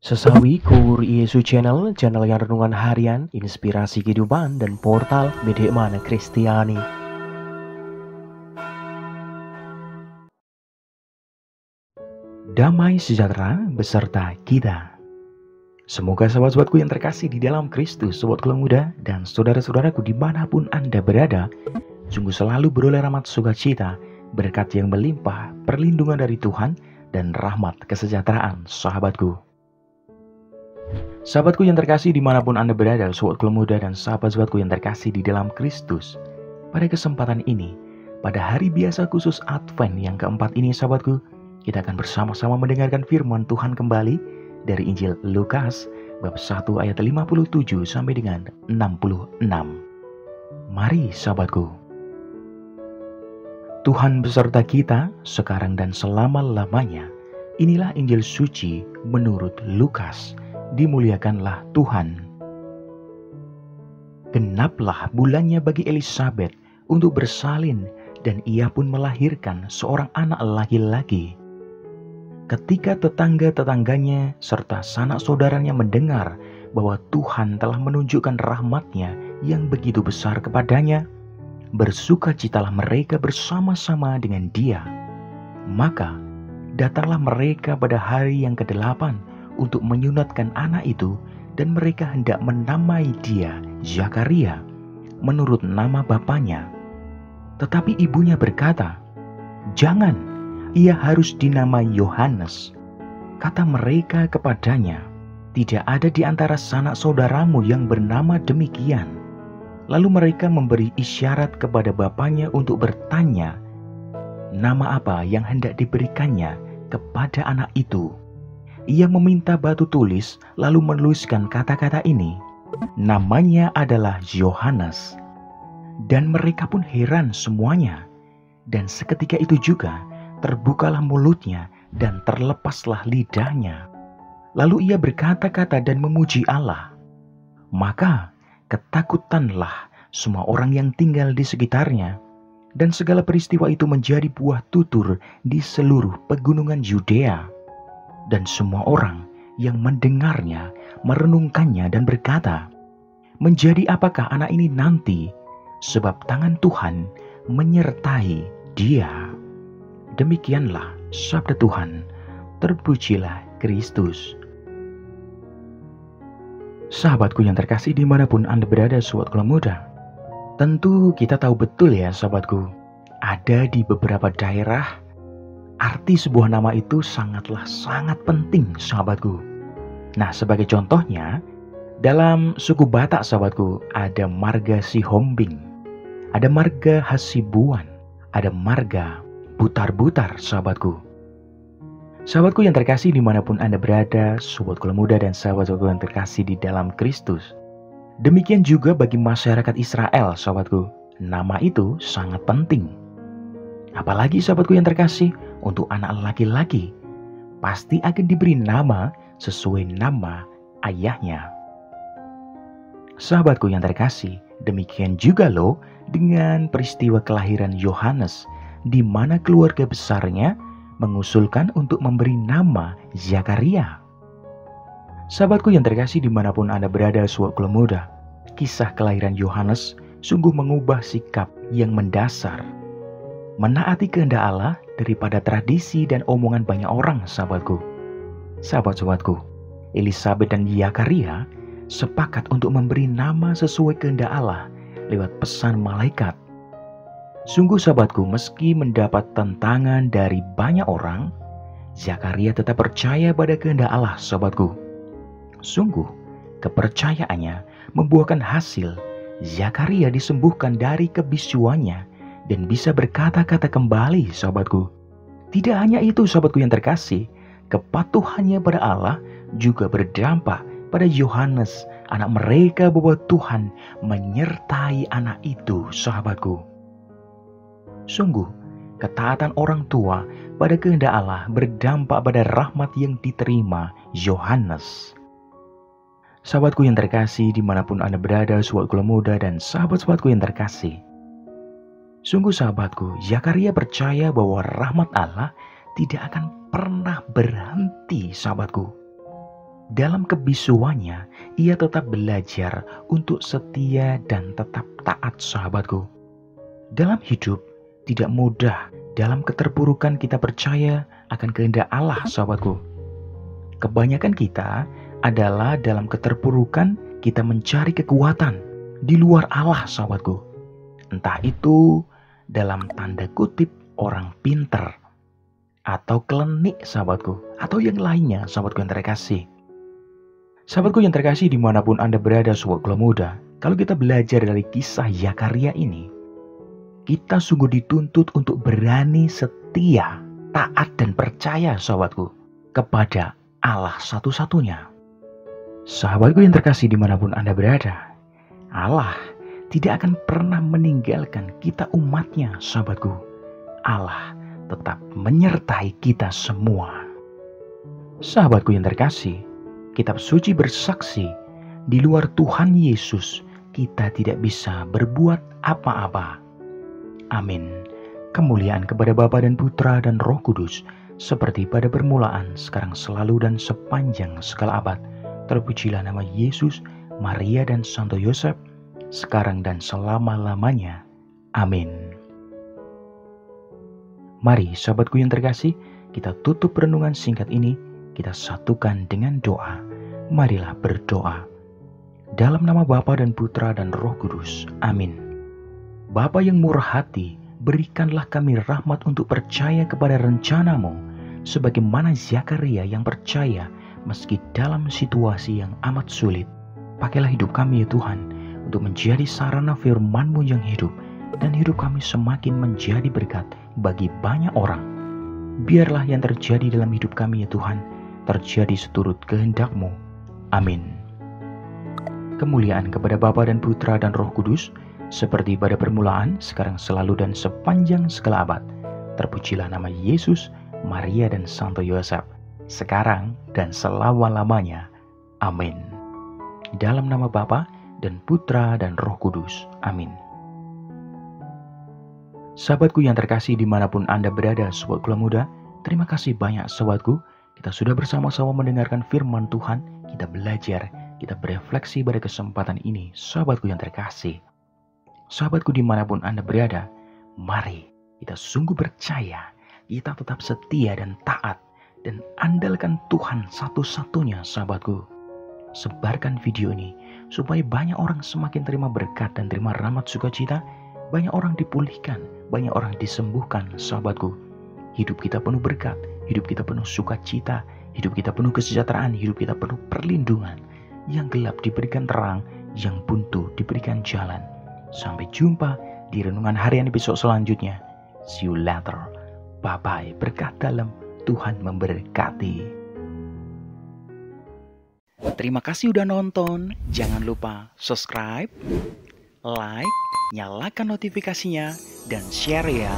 Sesawi Kur Yesu channel yang renungan harian, inspirasi kehidupan, dan portal Media Mana Kristiani. Damai sejahtera beserta kita. Semoga sahabat-sahabatku yang terkasih di dalam Kristus, sobat kelam muda, dan saudara-saudaraku dimanapun Anda berada, sungguh selalu beroleh rahmat sukacita, berkat yang melimpah, perlindungan dari Tuhan, dan rahmat kesejahteraan sahabatku. Sahabatku yang terkasih dimanapun Anda berada, sobat kelam muda dan sahabat-sahabatku yang terkasih di dalam Kristus. Pada kesempatan ini, pada hari biasa khusus Advent yang keempat ini sahabatku, kita akan bersama-sama mendengarkan firman Tuhan kembali dari Injil Lukas bab 1 ayat 57 sampai dengan 66. Mari sahabatku. Tuhan beserta kita sekarang dan selama-lamanya. Inilah Injil suci menurut Lukas. Dimuliakanlah Tuhan. Genaplah bulannya bagi Elisabet untuk bersalin, dan ia pun melahirkan seorang anak laki-laki. Ketika tetangga-tetangganya serta sanak saudaranya mendengar bahwa Tuhan telah menunjukkan rahmat-Nya yang begitu besar kepadanya, bersukacitalah mereka bersama-sama dengan dia. Maka datanglah mereka pada hari yang ke-8 untuk menyunatkan anak itu, dan mereka hendak menamai dia Zakaria menurut nama bapaknya. Tetapi ibunya berkata, "Jangan, ia harus dinamai Yohanes." Kata mereka kepadanya, "Tidak ada di antara sanak saudaramu yang bernama demikian." Lalu mereka memberi isyarat kepada bapaknya untuk bertanya nama apa yang hendak diberikannya kepada anak itu. Ia meminta batu tulis lalu menuliskan kata-kata ini, "Namanya adalah Yohanes." Dan mereka pun heran semuanya. Dan seketika itu juga terbukalah mulutnya dan terlepaslah lidahnya. Lalu ia berkata-kata dan memuji Allah. Maka ketakutanlah semua orang yang tinggal di sekitarnya. Dan segala peristiwa itu menjadi buah tutur di seluruh pegunungan Yudea. Dan semua orang yang mendengarnya merenungkannya dan berkata, "Menjadi apakah anak ini nanti? Sebab tangan Tuhan menyertai dia." Demikianlah sabda Tuhan. Terpujilah Kristus. Sahabatku yang terkasih dimanapun Anda berada, sobat kelam muda, tentu kita tahu betul ya sahabatku, ada di beberapa daerah arti sebuah nama itu sangat penting sahabatku. Nah, sebagai contohnya, dalam suku Batak sahabatku, ada marga Sihombing, ada marga Hasibuan, ada marga Butar-Butar sahabatku. Sahabatku yang terkasih dimanapun Anda berada, sobat kelam muda dan sahabat-sahabatku yang terkasih di dalam Kristus. Demikian juga bagi masyarakat Israel sahabatku, nama itu sangat penting. Apalagi sahabatku yang terkasih, untuk anak laki-laki pasti akan diberi nama sesuai nama ayahnya. Sahabatku yang terkasih, demikian juga loh dengan peristiwa kelahiran Yohanes, di mana keluarga besarnya mengusulkan untuk memberi nama Zakaria. Sahabatku yang terkasih dimanapun Anda berada, sobat kelam muda, kisah kelahiran Yohanes sungguh mengubah sikap yang mendasar, menaati kehendak Allah daripada tradisi dan omongan banyak orang sahabatku. Sahabat-sahabatku, Elisabet dan Zakaria sepakat untuk memberi nama sesuai kehendak Allah lewat pesan malaikat. Sungguh sahabatku, meski mendapat tentangan dari banyak orang, Zakaria tetap percaya pada kehendak Allah sahabatku. Sungguh, kepercayaannya membuahkan hasil. Zakaria disembuhkan dari kebisuannya dan bisa berkata-kata kembali sahabatku. Tidak hanya itu sahabatku yang terkasih, kepatuhannya pada Allah juga berdampak pada Yohanes, anak mereka, bahwa Tuhan menyertai anak itu sahabatku. Sungguh, ketaatan orang tua pada kehendak Allah berdampak pada rahmat yang diterima Yohanes. Sahabatku yang terkasih dimanapun Anda berada, sobat kelam muda dan sahabat-sahabatku yang terkasih, sungguh sahabatku, Zakaria percaya bahwa rahmat Allah tidak akan pernah berhenti sahabatku. Dalam kebisuannya, ia tetap belajar untuk setia dan tetap taat, sahabatku. Dalam hidup, tidak mudah. Dalam keterpurukan kita percaya akan kehendak Allah, sahabatku. Kebanyakan kita adalah dalam keterpurukan kita mencari kekuatan di luar Allah, sahabatku. Entah itu dalam tanda kutip orang pinter, atau klenik, sahabatku, atau yang lainnya, sahabatku yang terkasih. Sahabatku yang terkasih, dimanapun Anda berada, sobat Gula Muda, kalau kita belajar dari kisah Zakaria ini, kita sungguh dituntut untuk berani setia, taat dan percaya, sahabatku, kepada Allah satu-satunya. Sahabatku yang terkasih, dimanapun Anda berada, Allah tidak akan pernah meninggalkan kita umatnya, sahabatku. Allah tetap menyertai kita semua. Sahabatku yang terkasih, Kitab Suci bersaksi, di luar Tuhan Yesus, kita tidak bisa berbuat apa-apa. Amin. Kemuliaan kepada Bapa dan Putra dan Roh Kudus, seperti pada permulaan, sekarang selalu dan sepanjang segala abad. Terpujilah nama Yesus, Maria dan Santo Yosef, sekarang dan selama-lamanya. Amin. Mari sahabatku yang terkasih, kita tutup renungan singkat ini, kita satukan dengan doa. Marilah berdoa. Dalam nama Bapa dan Putra dan Roh Kudus. Amin. Bapa yang murah hati, berikanlah kami rahmat untuk percaya kepada rencana-Mu, sebagaimana Zakaria yang percaya meski dalam situasi yang amat sulit. Pakailah hidup kami ya Tuhan, untuk menjadi sarana firman-Mu yang hidup, dan hidup kami semakin menjadi berkat bagi banyak orang. Biarlah yang terjadi dalam hidup kami ya Tuhan, terjadi seturut kehendak-Mu. Amin. Kemuliaan kepada Bapa dan Putra dan Roh Kudus, seperti pada permulaan, sekarang selalu dan sepanjang segala abad. Terpujilah nama Yesus, Maria dan Santo Yosef, sekarang dan selama-lamanya. Amin. Dalam nama Bapa dan Putra dan Roh Kudus. Amin. Sahabatku yang terkasih, dimanapun Anda berada, sobat Gula Muda, terima kasih banyak sahabatku. Kita sudah bersama-sama mendengarkan firman Tuhan, kita belajar, kita berefleksi pada kesempatan ini, sahabatku yang terkasih. Sahabatku dimanapun Anda berada, mari kita sungguh percaya, kita tetap setia dan taat, dan andalkan Tuhan satu-satunya, sahabatku. Sebarkan video ini, supaya banyak orang semakin terima berkat dan terima rahmat sukacita, banyak orang dipulihkan, banyak orang disembuhkan, sahabatku. Hidup kita penuh berkat, hidup kita penuh sukacita, hidup kita penuh kesejahteraan, hidup kita penuh perlindungan. Yang gelap diberikan terang, yang buntu diberikan jalan. Sampai jumpa di renungan harian episode selanjutnya. See you later. Bye-bye. Berkat dalam, Tuhan memberkati. Terima kasih udah nonton. Jangan lupa subscribe, like, nyalakan notifikasinya, dan share ya.